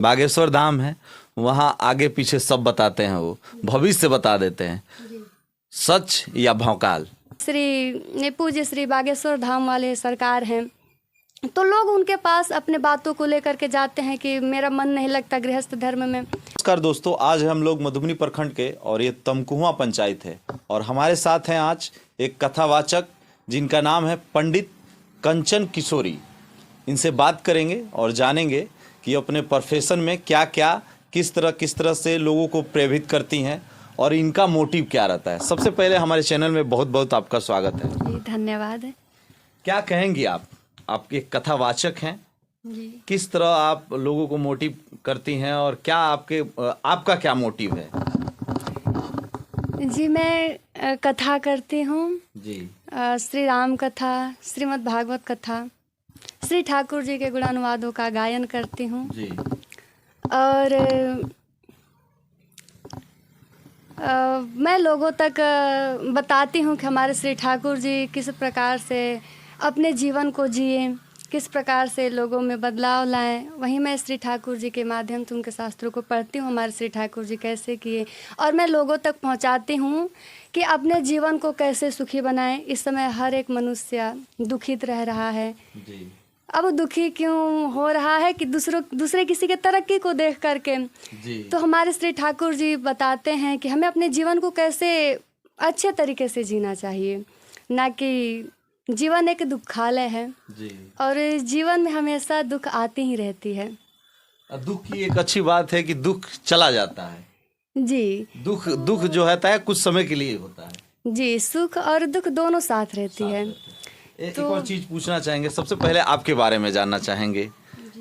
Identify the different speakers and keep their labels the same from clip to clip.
Speaker 1: बागेश्वर धाम है, वहाँ आगे पीछे सब बताते हैं, वो भविष्य बता देते हैं। सच या भौकाल?
Speaker 2: श्री पूज्य श्री बागेश्वर धाम वाले सरकार हैं, तो लोग उनके पास अपने बातों को लेकर के जाते हैं कि मेरा मन नहीं लगता गृहस्थ धर्म में।
Speaker 1: नमस्कार दोस्तों, आज हम लोग मधुबनी प्रखंड के और ये तमकुआ पंचायत है और हमारे साथ हैं आज एक कथावाचक जिनका नाम है पंडित कंचन किशोरी। इनसे बात करेंगे और जानेंगे कि अपने प्रोफेशन में क्या क्या किस तरह से लोगों को प्रेरित करती हैं और इनका मोटिव क्या रहता है। सबसे पहले हमारे चैनल में बहुत बहुत आपका स्वागत है।
Speaker 2: जी धन्यवाद।
Speaker 1: क्या कहेंगी आप एक कथावाचक हैं
Speaker 2: जी,
Speaker 1: किस तरह आप लोगों को मोटिव करती हैं और क्या आपका क्या मोटिव है?
Speaker 2: जी मैं कथा करती हूँ
Speaker 1: जी,
Speaker 2: श्री राम कथा, श्रीमद् भागवत कथा, श्री ठाकुर जी के गुणानुवादों का गायन करती हूँ।
Speaker 1: जी,
Speaker 2: और मैं लोगों तक बताती हूँ कि हमारे श्री ठाकुर जी किस प्रकार से अपने जीवन को जिए, किस प्रकार से लोगों में बदलाव लाएं। वहीं मैं श्री ठाकुर जी के माध्यम से उनके शास्त्रों को पढ़ती हूँ, हमारे श्री ठाकुर जी कैसे किए, और मैं लोगों तक पहुँचाती हूँ कि अपने जीवन को कैसे सुखी बनाएं। इस समय हर एक मनुष्य दुखित रह रहा है।
Speaker 1: जी,
Speaker 2: अब दुखी क्यों हो रहा है कि दूसरे किसी के तरक्की को देख करके।
Speaker 1: जी,
Speaker 2: तो हमारे श्री ठाकुर जी बताते हैं कि हमें अपने जीवन को कैसे अच्छे तरीके से जीना चाहिए, ना कि जीवन एक दुखालय है
Speaker 1: जी।
Speaker 2: और जीवन में हमेशा दुख आती ही रहती है।
Speaker 1: दुख की एक अच्छी बात है कि दुख चला जाता है।
Speaker 2: जी
Speaker 1: दुख जो होता है कुछ समय के लिए होता है।
Speaker 2: जी, सुख और दुख दोनों साथ रहती है।
Speaker 1: एक और चीज पूछना चाहेंगे, सबसे पहले आपके बारे में जानना चाहेंगे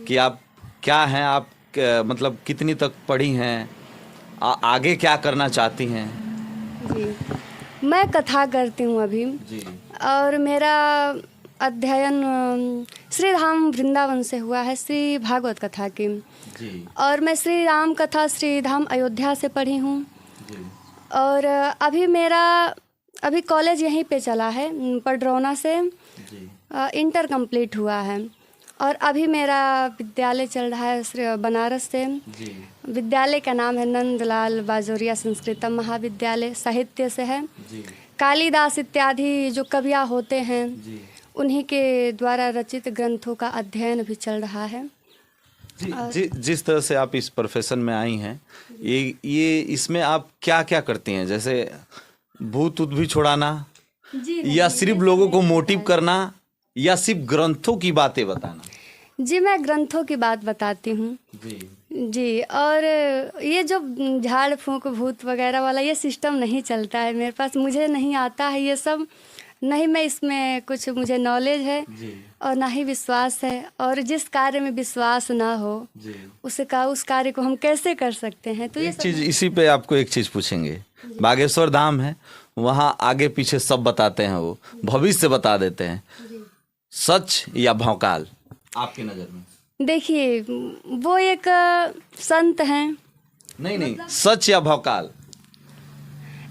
Speaker 1: कि आप क्या हैं, मतलब कितनी तक पढ़ी हैं, आगे क्या करना चाहती हैं?
Speaker 2: जी, मैं कथा करती हूँ अभी,
Speaker 1: जी,
Speaker 2: और मेरा अध्ययन श्री राम वृंदावन से हुआ है, श्री भागवत कथा की।
Speaker 1: जी,
Speaker 2: और मैं श्री राम कथा श्री धाम अयोध्या से पढ़ी हूँ।
Speaker 1: जी,
Speaker 2: और अभी कॉलेज यहीं पे चला है, पडरौना से
Speaker 1: जी,
Speaker 2: इंटर कंप्लीट हुआ है। और अभी मेरा विद्यालय चल रहा है बनारस से।
Speaker 1: जी,
Speaker 2: विद्यालय का नाम है नंदलाल बाजोरिया संस्कृतम महाविद्यालय, साहित्य से है।
Speaker 1: जी,
Speaker 2: कालिदास इत्यादि जो कवियाँ होते हैं
Speaker 1: जी,
Speaker 2: उन्हीं के द्वारा रचित ग्रंथों का अध्ययन भी चल रहा है।
Speaker 1: जिस तरह से आप इस प्रोफेशन में आई हैं, ये इसमें आप क्या क्या करती हैं? जैसे भूत भी छुड़ाना,
Speaker 2: जी
Speaker 1: या सिर्फ लोगों को मोटिव करना, या सिर्फ ग्रंथों की बातें बताना?
Speaker 2: जी, मैं ग्रंथों की बात बताती हूँ।
Speaker 1: जी,
Speaker 2: जी, और ये जो झाड़ फूंक भूत वगैरह वाला ये सिस्टम नहीं चलता है मेरे पास, मुझे नहीं आता है ये सब, नहीं मैं इसमें कुछ मुझे नॉलेज है
Speaker 1: जी,
Speaker 2: और ना ही विश्वास है। और जिस कार्य में विश्वास ना हो
Speaker 1: जी।
Speaker 2: उस कार्य को हम कैसे कर सकते हैं? तो ये
Speaker 1: एक
Speaker 2: सब
Speaker 1: चीज इसी पे आपको एक चीज पूछेंगे। बागेश्वर धाम है, वहाँ आगे पीछे सब बताते हैं, वो भविष्य बता देते हैं। सच या भौकाल आपकी नजर में?
Speaker 2: देखिए, वो एक संत हैं।
Speaker 1: नहीं, सच या भौकाल?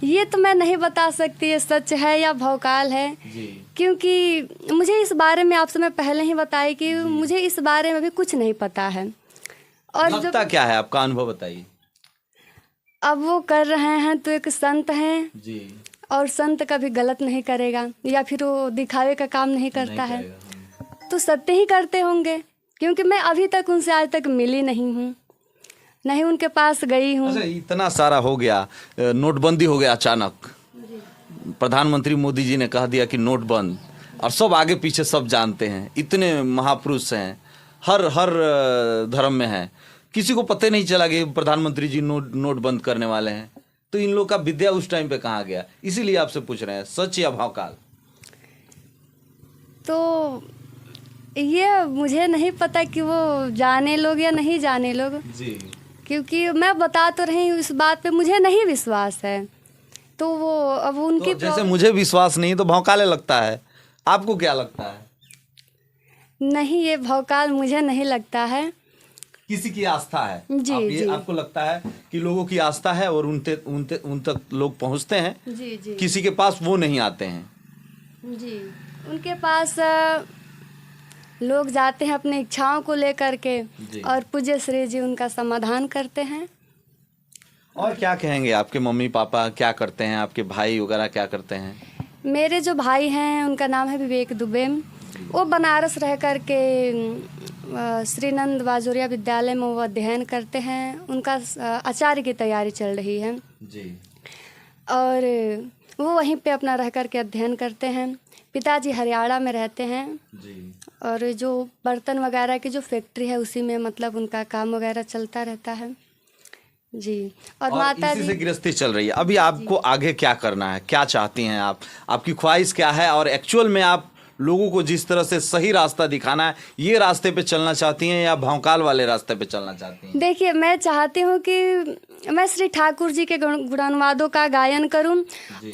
Speaker 2: ये तो मैं नहीं बता सकती ये सच है या भौकाल है,
Speaker 1: जी,
Speaker 2: क्योंकि मुझे इस बारे में आपसे मैं पहले ही बताई कि मुझे इस बारे में भी कुछ नहीं पता है। और
Speaker 1: लगता क्या है, आपका अनुभव बताइए।
Speaker 2: अब वो कर रहे हैं तो एक संत हैं,
Speaker 1: जी,
Speaker 2: और संत कभी गलत नहीं करेगा या फिर वो दिखावे का काम नहीं करता है, तो सत्य ही करते होंगे। क्योंकि मैं अभी तक उनसे आज तक मिली नहीं हूँ, नहीं उनके पास गई हूँ।
Speaker 1: अच्छा, इतना सारा हो गया, नोटबंदी हो गया अचानक, प्रधानमंत्री मोदी जी ने कह दिया कि नोट बंद, और सब आगे पीछे सब जानते हैं, इतने महापुरुष हैं, हर धर्म में हैं, किसी को पता नहीं चला कि प्रधानमंत्री जी नोट बंद करने वाले हैं। तो इन लोग का विद्या उस टाइम पे कहाँ गया? इसीलिए आपसे पूछ रहे हैं, सच या भौकाल?
Speaker 2: तो ये मुझे नहीं पता कि वो जाने लोग या नहीं जाने लोग,
Speaker 1: जी,
Speaker 2: क्योंकि मैं बता तो रही हूँ इस बात पे मुझे नहीं विश्वास है। तो वो अब उनकी
Speaker 1: तो जैसे मुझे विश्वास नहीं तो भौकाले लगता है, आपको क्या लगता है?
Speaker 2: नहीं, ये भौकाल मुझे नहीं लगता है।
Speaker 1: किसी की आस्था है।
Speaker 2: जी, जी।
Speaker 1: आपको लगता है कि लोगों की आस्था है और उन तक लोग पहुंचते हैं।
Speaker 2: जी जी
Speaker 1: किसी के पास वो नहीं आते हैं।
Speaker 2: जी, उनके पास लोग जाते हैं अपनी इच्छाओं को लेकर के
Speaker 1: जी।
Speaker 2: और पूज्य श्री जी उनका समाधान करते हैं।
Speaker 1: और क्या कहेंगे, आपके मम्मी पापा क्या करते हैं, आपके भाई वगैरह क्या करते हैं?
Speaker 2: मेरे जो भाई हैं उनका नाम है विवेक दुबे। वो बनारस रह कर के श्रीनंद बाजोरिया विद्यालय में वो अध्ययन करते हैं। उनका आचार्य की तैयारी चल रही है
Speaker 1: जी।
Speaker 2: और वो वहीं पे अपना रह कर के अध्ययन करते हैं। पिताजी हरियाणा में रहते हैं
Speaker 1: जी।
Speaker 2: और जो बर्तन वगैरह की जो फैक्ट्री है उसी में मतलब उनका काम वगैरह चलता रहता है जी। और माता
Speaker 1: इसी
Speaker 2: जी
Speaker 1: से गृहस्थी चल रही है। अभी आपको आगे क्या करना है, क्या चाहती हैं आप, आपकी ख्वाहिश क्या है, और एक्चुअल में आप लोगों को जिस तरह से सही रास्ता दिखाना है, ये रास्ते पे चलना चाहती हैं या भौकाल वाले रास्ते पे चलना चाहती हैं?
Speaker 2: देखिए, मैं चाहती हूँ कि मैं श्री ठाकुर जी के गुणानुवादों का गायन करूं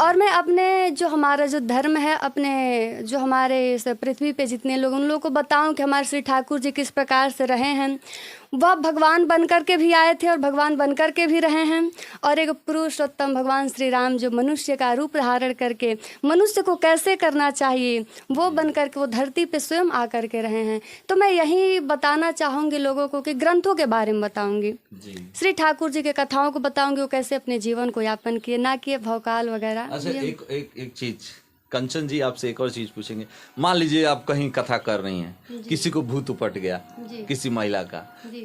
Speaker 2: और मैं अपने जो हमारा जो धर्म है, अपने जो हमारे इस पृथ्वी पे जितने लोग, उन लोगों को बताऊं कि हमारे श्री ठाकुर जी किस प्रकार से रहे हैं। वह भगवान बन कर के भी आए थे और भगवान बन कर के भी रहे हैं, और एक पुरुषोत्तम भगवान श्री राम जो मनुष्य का रूप धारण करके मनुष्य को कैसे करना चाहिए वो बन कर के वो धरती पे स्वयं आ कर के रहे हैं। तो मैं यही बताना चाहूँगी लोगों को कि ग्रंथों के बारे में बताऊँगी, श्री ठाकुर जी के कथाओं को बताऊँगी, वो कैसे अपने जीवन को यापन किए, ना कि भौकाल वगैरह।
Speaker 1: अच्छा, एक चीज कंचन जी, आपसे एक और चीज पूछेंगे। मान लीजिए आप कहीं कथा कर रही हैं, किसी को भूत उपट गया, किसी महिला का,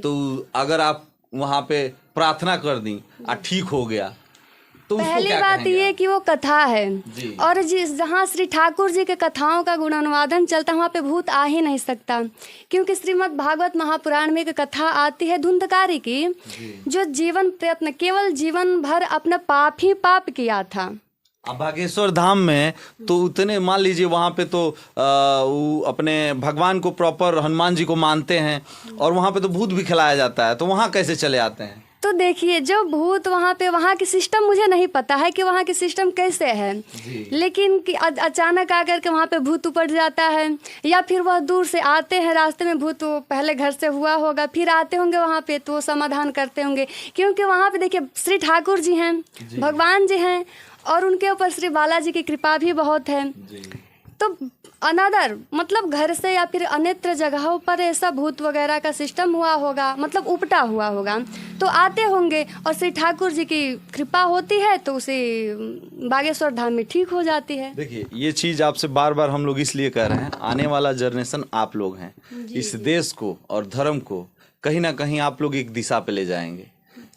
Speaker 1: तो अगर आप वहां पे प्रार्थना कर दी और ठीक हो गया तो उसको
Speaker 2: पहली
Speaker 1: क्या
Speaker 2: बात
Speaker 1: कहेंगे
Speaker 2: ये
Speaker 1: आप?
Speaker 2: कि वो कथा है
Speaker 1: जी।
Speaker 2: और जिस जहाँ श्री ठाकुर जी के कथाओं का गुणानुवादन चलता है वहाँ पे भूत आ ही नहीं सकता, क्योंकि श्रीमद् भागवत महापुराण में एक कथा आती है धुंधकारी की, जो जीवन प्रयत्न केवल जीवन भर अपना पाप ही पाप किया था।
Speaker 1: अब बागेश्वर धाम में तो उतने, मान लीजिए वहां पे तो वो अपने भगवान को प्रॉपर हनुमान जी को मानते हैं और वहां पे तो भूत भी खिलाया जाता है, तो वहां कैसे चले आते हैं?
Speaker 2: तो देखिए, जो भूत वहाँ पे, वहाँ की सिस्टम मुझे नहीं पता है कि वहाँ की सिस्टम कैसे है, लेकिन कि अचानक आकर के वहाँ पे भूत उपट जाता है, या फिर वह दूर से आते हैं, रास्ते में भूत वो पहले घर से हुआ होगा, फिर आते होंगे वहाँ पे तो वो समाधान करते होंगे, क्योंकि वहाँ पे देखिए श्री ठाकुर जी हैं, भगवान जी हैं और उनके ऊपर श्री बालाजी की कृपा भी बहुत है। तो अनदर मतलब घर से या फिर अन्यत्र जगहों पर ऐसा भूत वगैरह का सिस्टम हुआ होगा, मतलब उपटा हुआ होगा, तो आते होंगे और श्री ठाकुर जी की कृपा होती है तो उसे बागेश्वर धाम में ठीक हो जाती है।
Speaker 1: देखिए, ये चीज आपसे बार बार हम लोग इसलिए कह रहे हैं, आने वाला जनरेशन आप लोग हैं, इस देश को और धर्म को कहीं ना कहीं आप लोग एक दिशा पे ले जाएंगे,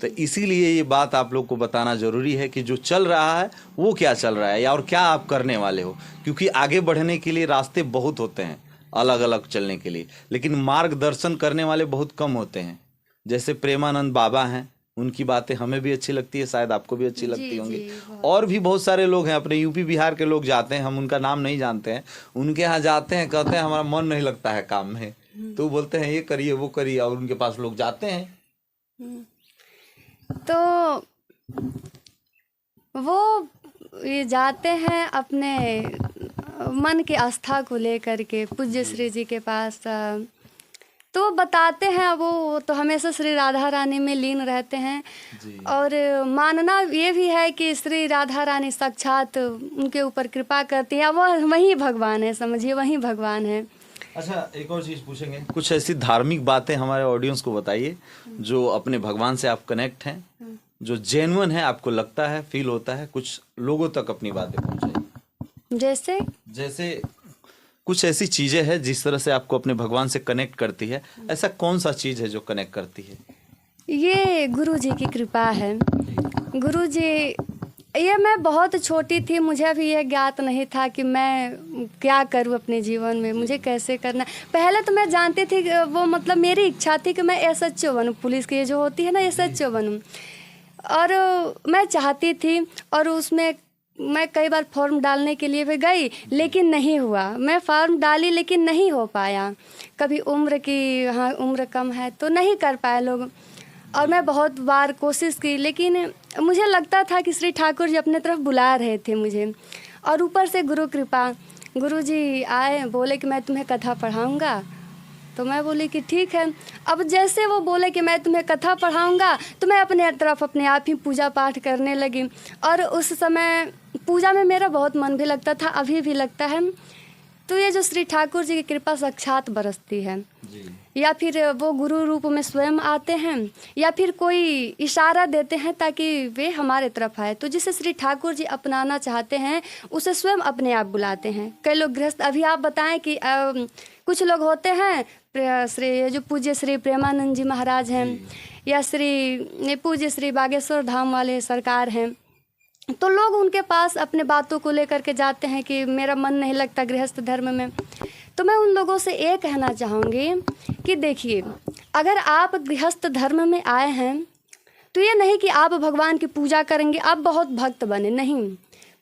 Speaker 1: तो इसीलिए ये बात आप लोग को बताना जरूरी है कि जो चल रहा है वो क्या चल रहा है या और क्या आप करने वाले हो, क्योंकि आगे बढ़ने के लिए रास्ते बहुत होते हैं अलग अलग चलने के लिए, लेकिन मार्गदर्शन करने वाले बहुत कम होते हैं। जैसे प्रेमानंद बाबा हैं, उनकी बातें हमें भी अच्छी लगती है, शायद आपको भी अच्छी लगती होंगी, और भी बहुत सारे लोग हैं, अपने यूपी बिहार के लोग जाते हैं, हम उनका नाम नहीं जानते हैं, उनके यहाँ जाते हैं, कहते हैं हमारा मन नहीं लगता है काम में, तो बोलते हैं ये करिए वो करिए, और उनके पास लोग जाते हैं।
Speaker 2: तो वो ये जाते हैं अपने मन की आस्था को लेकर के पूज्य श्री जी के पास, तो बताते हैं, वो तो हमेशा श्री राधा रानी में लीन रहते हैं, और मानना ये भी है कि श्री राधा रानी साक्षात उनके ऊपर कृपा करती है, वो वही भगवान है, समझिए वही भगवान है।
Speaker 1: अच्छा, एक और चीज पूछेंगे, कुछ ऐसी धार्मिक बातें हमारे ऑडियंस को बताइए जो अपने भगवान से आप कनेक्ट हैं, जो जेन्युइन है, आपको लगता है, फील होता है, कुछ लोगों तक अपनी बातें पहुंचाइए। जैसे कुछ ऐसी चीजें हैं जिस तरह से आपको अपने भगवान से कनेक्ट करती है, ऐसा कौन सा चीज है जो कनेक्ट करती है?
Speaker 2: ये गुरु जी की कृपा है। गुरु जी, ये मैं बहुत छोटी थी, मुझे अभी ये ज्ञात नहीं था कि मैं क्या करूँ अपने जीवन में, मुझे कैसे करना। पहले तो मैं जानती थी, वो मतलब मेरी इच्छा थी कि मैं SHO बनूँ, पुलिस की जो होती है ना SHO बनूँ, और मैं चाहती थी, और उसमें मैं कई बार फॉर्म डालने के लिए भी गई, लेकिन नहीं हुआ। मैं फॉर्म डाली लेकिन नहीं हो पाया, कभी उम्र की, हाँ उम्र कम है तो नहीं कर पाए लोग, और मैं बहुत बार कोशिश की, लेकिन मुझे लगता था कि श्री ठाकुर जी अपने तरफ बुला रहे थे मुझे, और ऊपर से गुरु कृपा, गुरु जी आए, बोले कि मैं तुम्हें कथा पढ़ाऊँगा, तो मैं बोली कि ठीक है। अब जैसे वो बोले कि मैं तुम्हें कथा पढ़ाऊँगा, तो मैं अपने तरफ अपने आप ही पूजा पाठ करने लगी, और उस समय पूजा में मेरा बहुत मन भी लगता था, अभी भी लगता है। तो ये जो श्री ठाकुर जी की कृपा साक्षात बरसती है,
Speaker 1: जी।
Speaker 2: या फिर वो गुरु रूप में स्वयं आते हैं, या फिर कोई इशारा देते हैं ताकि वे हमारे तरफ आए। तो जिसे श्री ठाकुर जी अपनाना चाहते हैं उसे स्वयं अपने आप बुलाते हैं। कई लोग गृहस्थ, अभी आप बताएं कि कुछ लोग होते हैं, श्री जो पूज्य श्री प्रेमानंद जी महाराज हैं, या श्री पूज्य श्री बागेश्वर धाम वाले सरकार हैं, तो लोग उनके पास अपने बातों को लेकर के जाते हैं कि मेरा मन नहीं लगता गृहस्थ धर्म में। तो मैं उन लोगों से ये कहना चाहूँगी कि देखिए, अगर आप गृहस्थ धर्म में आए हैं तो ये नहीं कि आप भगवान की पूजा करेंगे, आप बहुत भक्त बने, नहीं।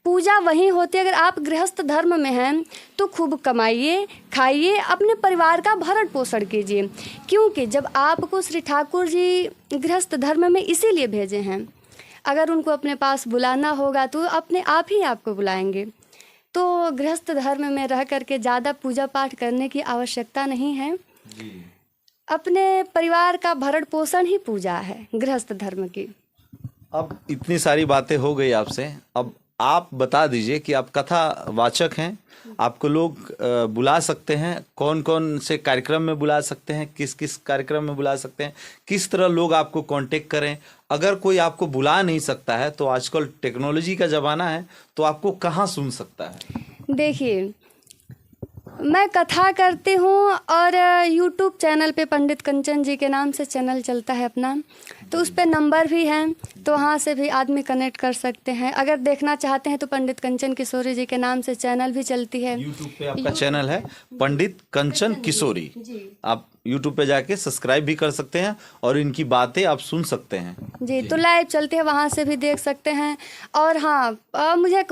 Speaker 2: पूजा वही होती है, अगर आप गृहस्थ धर्म में हैं तो खूब कमाइए, खाइए, अपने परिवार का भरण पोषण कीजिए, क्योंकि जब आपको श्री ठाकुर जी गृहस्थ धर्म में इसीलिए भेजे हैं। अगर उनको अपने पास बुलाना होगा तो अपने आप ही आपको बुलाएंगे। तो गृहस्थ धर्म में रह करके ज़्यादा पूजा पाठ करने की आवश्यकता नहीं है
Speaker 1: जी।
Speaker 2: अपने परिवार का भरण पोषण ही पूजा है गृहस्थ धर्म की।
Speaker 1: अब इतनी सारी बातें हो गई आपसे, अब आप बता दीजिए कि आप कथावाचक हैं, आपको लोग बुला सकते हैं, कौन कौन से कार्यक्रम में बुला सकते हैं, किस किस कार्यक्रम में बुला सकते हैं, किस तरह लोग आपको कांटेक्ट करें। अगर कोई आपको बुला नहीं सकता है तो आजकल टेक्नोलॉजी का ज़माना है, तो आपको कहाँ सुन सकता है?
Speaker 2: देखिए, मैं कथा करती हूँ और यूट्यूब चैनल पे पंडित कंचन जी के नाम से चैनल चलता है अपना, तो उस पे नंबर भी हैं, तो वहाँ से भी आदमी कनेक्ट कर सकते हैं। अगर देखना चाहते हैं तो पंडित कंचन किशोरी जी के नाम से चैनल भी चलती है।
Speaker 1: यूट्यूब पे आपका चैनल है पंडित कंचन किशोरी, आप यूट्यूब पे जाके सब्सक्राइब भी कर सकते हैं और इनकी बातें आप सुन सकते हैं
Speaker 2: जी। तो लाइव चलती है, वहाँ से भी देख सकते हैं। और हाँ,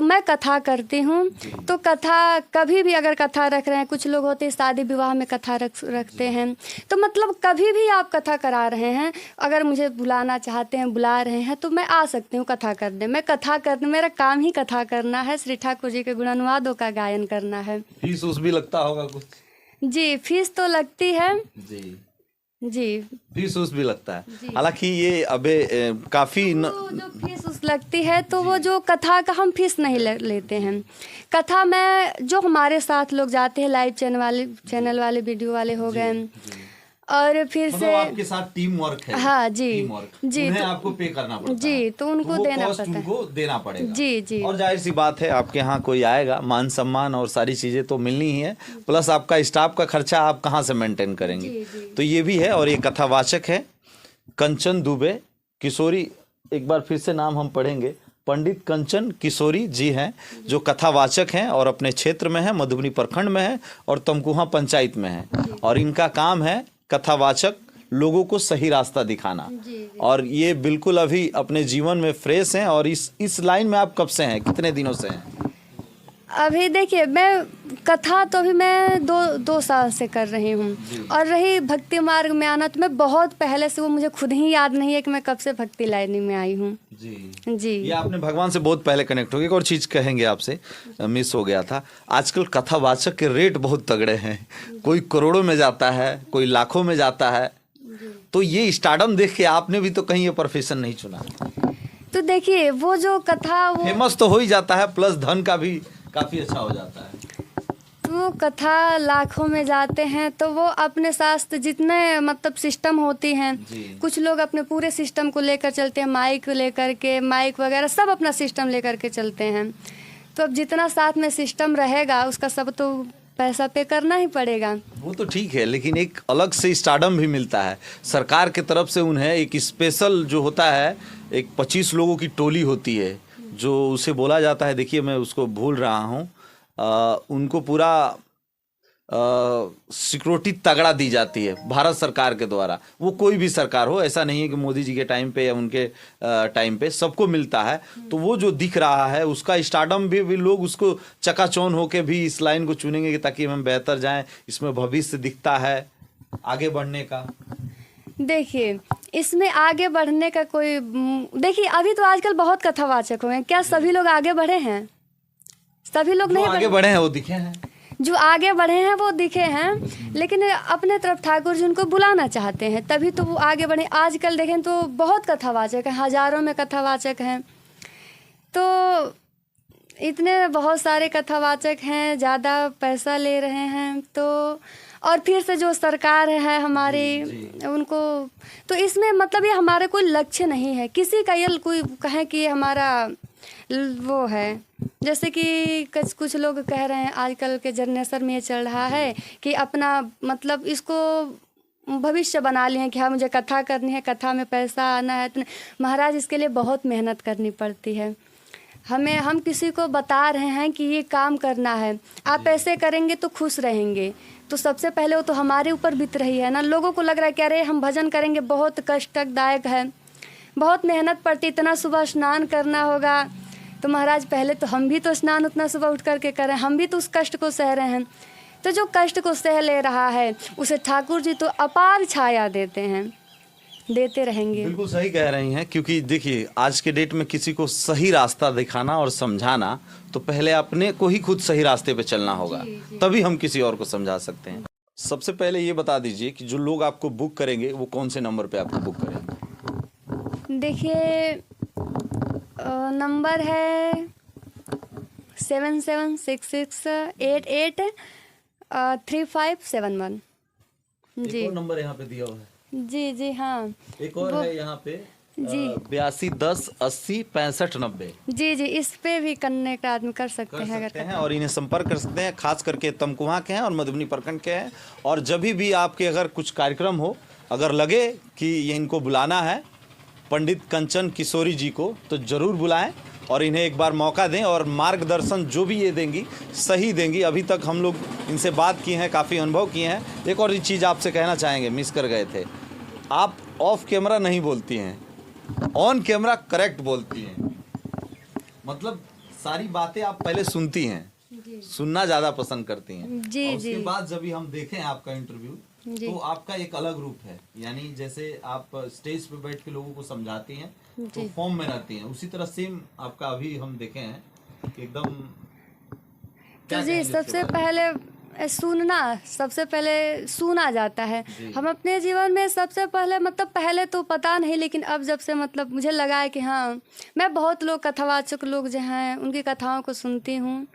Speaker 2: मैं कथा करती हूँ, तो कथा कभी भी अगर कथा रख रहे हैं, कुछ लोग होते हैं शादी विवाह में कथा रखते हैं, तो मतलब कभी भी आप कथा करा रहे हैं, अगर मुझे बुलाना चाहते हैं, बुला रहे हैं, तो मैं आ सकती हूँ कथा करने। मैं कथा करने, मेरा काम ही कथा करना है, श्री ठाकुर जी के गुणानुवादों का गायन करना है।
Speaker 1: फीस उस भी लगता होगा कुछ?
Speaker 2: जी, फीस तो लगती है
Speaker 1: जी
Speaker 2: जी,
Speaker 1: फीस उस भी लगता है। हालांकि ये अबे काफी
Speaker 2: जो फीस उस लगती है, तो वो जो कथा का हम फीस नहीं लेते हैं। कथा में जो हमारे साथ लोग जाते हैं, लाइव चैनल वाले वीडियो वाले हो गए, और फिर
Speaker 1: मतलब
Speaker 2: से
Speaker 1: आपके साथ टीम वर्क है।
Speaker 2: हाँ जी,
Speaker 1: टीम वर्क
Speaker 2: जी,
Speaker 1: उन्हें
Speaker 2: तो
Speaker 1: आपको पे करना पड़ता
Speaker 2: जी,
Speaker 1: है,
Speaker 2: तो उनको
Speaker 1: वो
Speaker 2: देना
Speaker 1: कॉस्ट
Speaker 2: पड़ता है।
Speaker 1: उनको देना पड़ेगा।
Speaker 2: जी जी।
Speaker 1: और जाहिर सी बात है, आपके यहाँ कोई आएगा, मान सम्मान और सारी चीजें तो मिलनी ही है, प्लस आपका स्टाफ का खर्चा आप कहाँ से मेंटेन करेंगे? तो ये भी है। और ये कथावाचक है कंचन दुबे किशोरी, एक बार फिर से नाम हम पढ़ेंगे, पंडित कंचन किशोरी जी हैं, जो कथावाचक हैं और अपने क्षेत्र में है, मधुबनी प्रखंड में है और तमकुहा पंचायत में है। और इनका काम है कथावाचक, लोगों को सही रास्ता दिखाना। और ये बिल्कुल अभी अपने जीवन में फ्रेश हैं। और इस लाइन में आप कब से हैं, कितने दिनों से हैं?
Speaker 2: अभी देखिए, मैं कथा तो अभी मैं दो साल से कर रही हूँ। और रही भक्ति मार्ग में आना, तो मैं बहुत पहले से, वो मुझे खुद ही याद नहीं है कि मैं कब से भक्ति लाइन में आई हूँ। जी।
Speaker 1: ये आपने भगवान से बहुत पहले कनेक्ट हो गए। एक और चीज कहेंगे आपसे, मिस हो गया था, आजकल कथावाचक के रेट बहुत तगड़े हैं, कोई करोड़ों में जाता है, कोई लाखों में जाता है। तो ये स्टारडम देख के आपने भी तो कहीं ये प्रोफेशन नहीं चुना?
Speaker 2: तो देखिए, वो जो कथा, वो
Speaker 1: फेमस तो हो ही जाता है, प्लस धन का भी काफी अच्छा हो जाता है।
Speaker 2: वो कथा लाखों में जाते हैं, तो वो अपने शास्त्र जितने मतलब सिस्टम होती हैं, कुछ लोग अपने पूरे सिस्टम को लेकर चलते हैं, माइक लेकर के, माइक वगैरह सब अपना सिस्टम लेकर के चलते हैं। तो अब जितना साथ में सिस्टम रहेगा, उसका सब तो पैसा पे करना ही पड़ेगा।
Speaker 1: वो तो ठीक है, लेकिन एक अलग से स्टारडम भी मिलता है सरकार की तरफ से। उन्हें एक स्पेशल जो होता है, एक 25 लोगों की टोली होती है, जो उसे बोला जाता है, देखिए मैं उसको भूल रहा हूँ, उनको पूरा सिक्योरिटी तगड़ा दी जाती है भारत सरकार के द्वारा। वो कोई भी सरकार हो, ऐसा नहीं है कि मोदी जी के टाइम पे या उनके टाइम पे, सबको मिलता है। तो वो जो दिख रहा है, उसका स्टारडम भी लोग उसको चकाचौंध होके भी इस लाइन को चुनेंगे कि ताकि हम बेहतर जाएं, इसमें भविष्य दिखता है आगे बढ़ने का।
Speaker 2: देखिए, इसमें आगे बढ़ने का कोई, देखिए अभी तो आजकल बहुत कथावाचक हो गए, क्या सभी लोग आगे बढ़े हैं? सभी लोग नहीं
Speaker 1: आगे बढ़े हैं, वो दिखे हैं।
Speaker 2: जो आगे बढ़े हैं वो दिखे हैं, लेकिन अपने तरफ ठाकुर जी उनको बुलाना चाहते हैं, तभी तो वो आगे बढ़े। आजकल देखें तो बहुत कथावाचक हैं, हजारों में कथावाचक हैं। तो इतने बहुत सारे कथावाचक हैं, ज़्यादा पैसा ले रहे हैं, तो और फिर से जो सरकार है हमारी उनको, तो इसमें मतलब ये हमारे कोई लक्ष्य नहीं है किसी का, ये कोई कहे कि हमारा वो है, जैसे कि कुछ लोग कह रहे हैं आजकल के जनरेशन में ये चल रहा है कि अपना मतलब इसको भविष्य बना लिए हैं कि हाँ मुझे कथा करनी है, कथा में पैसा आना है। तो महाराज इसके लिए बहुत मेहनत करनी पड़ती है हम किसी को बता रहे हैं कि ये काम करना है, आप ऐसे करेंगे तो खुश रहेंगे, तो सबसे पहले वो तो हमारे ऊपर बीत रही है ना। लोगों को लग रहा है कि अरे हम भजन करेंगे बहुत कष्टदायक है, बहुत मेहनत पड़ती, इतना सुबह स्नान करना होगा। तो महाराज पहले तो हम भी तो स्नान उतना सुबह उठ करके करें, हम भी तो उस कष्ट को सह रहे हैं। तो जो कष्ट को सह ले रहा है उसे ठाकुर जी तो अपार छाया देते हैं, देते रहेंगे।
Speaker 1: बिल्कुल सही कह रही हैं, क्योंकि देखिए आज के डेट में किसी को सही रास्ता दिखाना और समझाना तो पहले अपने को ही खुद सही रास्ते पे चलना होगा, तभी हम किसी और को समझा सकते हैं। सबसे पहले ये बता दीजिए कि जो लोग आपको बुक करेंगे वो कौन से नंबर पे आपको बुक करेंगे?
Speaker 2: देखिए नंबर है 7766883571। जी
Speaker 1: एक और नंबर यहाँ पे दिया हुआ है।
Speaker 2: जी हाँ,
Speaker 1: एक और है यहाँ पे
Speaker 2: जी
Speaker 1: 8210806590।
Speaker 2: जी, इस पे भी कनेक्ट आदमी कर सकते हैं
Speaker 1: सकते हैं और इन्हें संपर्क कर सकते हैं। खास करके तमकुहा के हैं और मधुबनी प्रखंड के हैं। और जब भी आपके अगर कुछ कार्यक्रम हो, अगर लगे कि ये इनको बुलाना है पंडित कंचन किशोरी जी को, तो ज़रूर बुलाएं और इन्हें एक बार मौका दें और मार्गदर्शन जो भी ये देंगी सही देंगी। अभी तक हम लोग इनसे बात किए हैं, काफ़ी अनुभव किए हैं। एक और चीज़ आपसे कहना चाहेंगे, मिस कर गए थे, आप ऑफ कैमरा नहीं बोलती हैं, ऑन कैमरा करेक्ट बोलती हैं। मतलब सारी बातें आप पहले सुनती हैं, सुनना ज़्यादा पसंद करती हैं।
Speaker 2: जी
Speaker 1: और उसके बाद जब भी हम देखें आपका इंटरव्यू तो आपका एक अलग रूप है, यानी जैसे आप स्टेज पे बैठ के लोगों को समझाती हैं तो फॉर्म में रहती हैं, उसी तरह सेम आपका अभी हम देखे हैं कि एकदम।
Speaker 2: तो जी सबसे पहले सुना जाता है। हम अपने जीवन में सबसे पहले मतलब पहले तो पता नहीं, लेकिन अब जब से मतलब मुझे लगा है कि हाँ मैं बहुत लोग कथावाचक लोग जो हैं उनकी कथाओं को सुनती हूँ,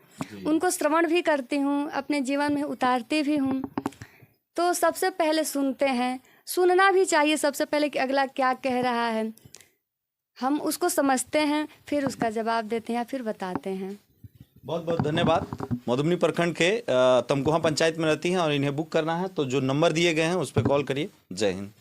Speaker 2: उनको श्रवण भी करती हूँ, अपने जीवन में उतारती भी हूँ। तो सबसे पहले सुनते हैं, सुनना भी चाहिए सबसे पहले कि अगला क्या कह रहा है, हम उसको समझते हैं, फिर उसका जवाब देते हैं या फिर बताते हैं।
Speaker 1: बहुत बहुत धन्यवाद। मधुबनी प्रखंड के तमकुहा पंचायत में रहती हैं और इन्हें बुक करना है तो जो नंबर दिए गए हैं उस पर कॉल करिए। जय हिंद।